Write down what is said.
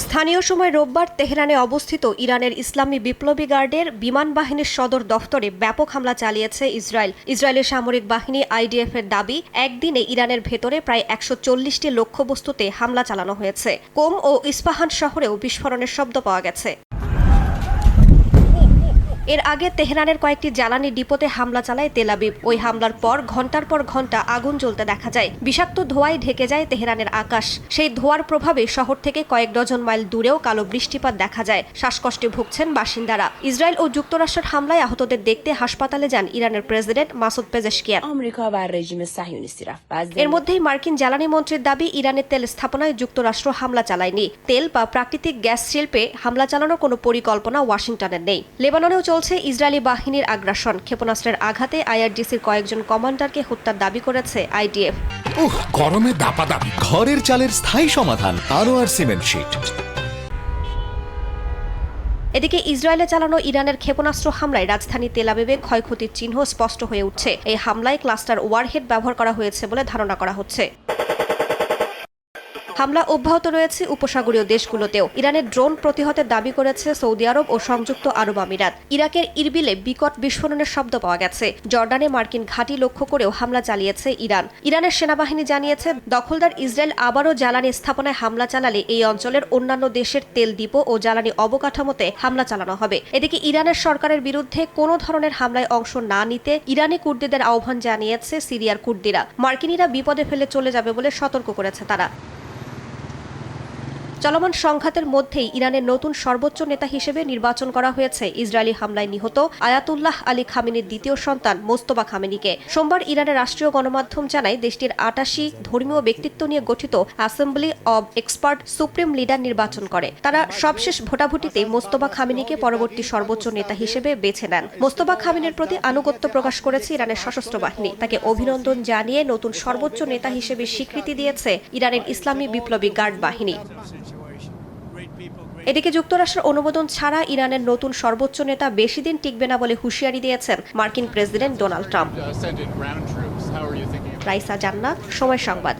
স্থানীয় সময় রোববার তেহরানে অবস্থিত ইরানের ইসলামী বিপ্লবী গার্ডের বিমান বাহিনীর সদর দফতরে ব্যাপক হামলা চালিয়েছে ইসরায়েলের সামরিক বাহিনী আইডিএফ এর দাবি একদিনে ইরানের ভেতরে প্রায় ১৪০টি লক্ষ্যবস্তুতে হামলা চালানো হয়েছে। কোম ও ইস্পাহান শহরেও বিস্ফোরণের শব্দ পাওয়া গেছে। এর আগে তেহরানের কয়েকটি জ্বালানি ডিপোতে হামলা চালায় তেল আবিব। ওই হামলার পর ঘণ্টার পর ঘণ্টা আগুন জ্বলতে দেখা যায়। বিষাক্ত ধোঁয়ায় ঢেকে যায় তেহরানের আকাশ। সেই ধোঁয়ার প্রভাবে শহর থেকে কয়েক ডজন মাইল দূরেও কালো বৃষ্টিপাত দেখা যায়। শ্বাসকষ্টে ভুগছেন বাসিন্দারা। ইসরায়েল ও যুক্তরাষ্ট্রের হামলায় আহতদের দেখতে হাসপাতালে যান ইরানের প্রেসিডেন্ট মাসুদ পেজেশকিয়ান। এর মধ্যেই মার্কিন জ্বালানি মন্ত্রীর দাবি ইরানের তেল স্থাপনায় যুক্তরাষ্ট্র হামলা চালায়নি। তেল বা প্রাকৃতিক গ্যাস শিল্পে হামলা চালানোর কোনো পরিকল্পনা ওয়াশিংটনের নেই। লেবাননেও চলছে ইসরায়েলি বাহিনীর আগ্রাসন। ক্ষেপণাস্ত্রের আঘাতে আইআরজিসির কয়েকজন কমান্ডারকে হত্যার দাবি করেছে আইডিএফ। গরমে দাপাদাপি। ঘরের চালের স্থায়ী সমাধান আনোয়ার সিমেন্ট শীট। এদিকে ইসরায়েলে চালানো ইরানের ক্ষেপণাস্ত্র হামলায় রাজধানী তেল আবিবে ক্ষয়ক্ষতির চিহ্ন স্পষ্ট হয়ে উঠছে। এই হামলায় ক্লাস্টার ওয়ারহেড ব্যবহার করা হয়েছে বলে ধারণা করা হচ্ছে। হামলা অব্যাহত রয়েছে উপসাগরীয় দেশগুলোতেও। ইরানের ড্রোন প্রতিহতের দাবি করেছে সৌদি আরব ও সংযুক্ত আরব আমিরাত। ইরাকের ইরবিলে বিকট বিস্ফোরণের শব্দ পাওয়া গেছে। জর্ডানে মার্কিন ঘাঁটি লক্ষ্য করেও হামলা চালিয়েছে ইরানের সেনাবাহিনী জানিয়েছে দখলদার ইসরায়েল আবারও জ্বালানি স্থাপনায় হামলা চালালে এই অঞ্চলের অন্যান্য দেশের তেল ডিপো ও জ্বালানি অবকাঠামোতে হামলা চালানো হবে। এদিকে ইরানের সরকারের বিরুদ্ধে কোনো ধরনের হামলায় অংশ না নিতে ইরানি কুর্দিদের আহ্বান জানিয়েছে সিরিয়ার কুর্দিরা। মার্কিনিরা বিপদে ফেলে চলে যাবে বলে সতর্ক করেছে তারা। চলমান সংঘাতের মধ্যেই ইরানের নতুন সর্বোচ্চ নেতা হিসেবে নির্বাচন করা হয়েছে ইসরায়েলি হামলায় নিহত আয়াতুল্লাহ আলী খামেনির দ্বিতীয় সন্তান মোস্তফা খামেনিকে। সোমবার ইরানের রাষ্ট্রীয় গণমাধ্যম জানায় দেশটির ৮৮ ধর্মীয় ব্যক্তিত্ব নিয়ে গঠিত assembly of expert supreme leader নির্বাচন করে। তারা সবশেষ ভোটাভুটিতে মোস্তফা খামেনিকে পরবর্তী সর্বোচ্চ নেতা হিসেবে বেছে নেন। মোস্তফা খামেনির প্রতি আনুগত্য প্রকাশ করেছে ইরানের সশস্ত্র বাহিনী। তাকে অভিনন্দন জানিয়ে নতুন সর্বোচ্চ নেতা হিসেবে স্বীকৃতি দিয়েছে ইরানের ইসলামী বিপ্লবী গার্ড বাহিনী। এদিকে যুক্তরাষ্ট্রের অনুমোদন ছাড়া ইরানের নতুন সর্বোচ্চ নেতা বেশি দিন টিকবে না বলে হুঁশিয়ারি দিয়েছেন মার্কিন প্রেসিডেন্ট ডোনাল্ড ট্রাম্প। রাইসা জান্নাত, সময় সংবাদ।